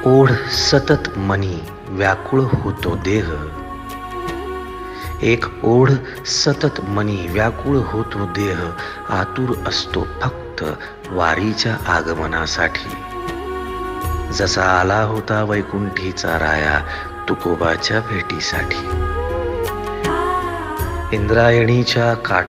ओढ सतत मनी व्याकुळ होतो देह. एक ओढ सतत मनी व्याकुळ होतो देह. आतुर असतो फक्त वारीच्या आगमनासाठी. जसा आला होता वैकुंठीचा राया तुकोबाच्या भेटीसाठी. इंद्रायणीच्या काठ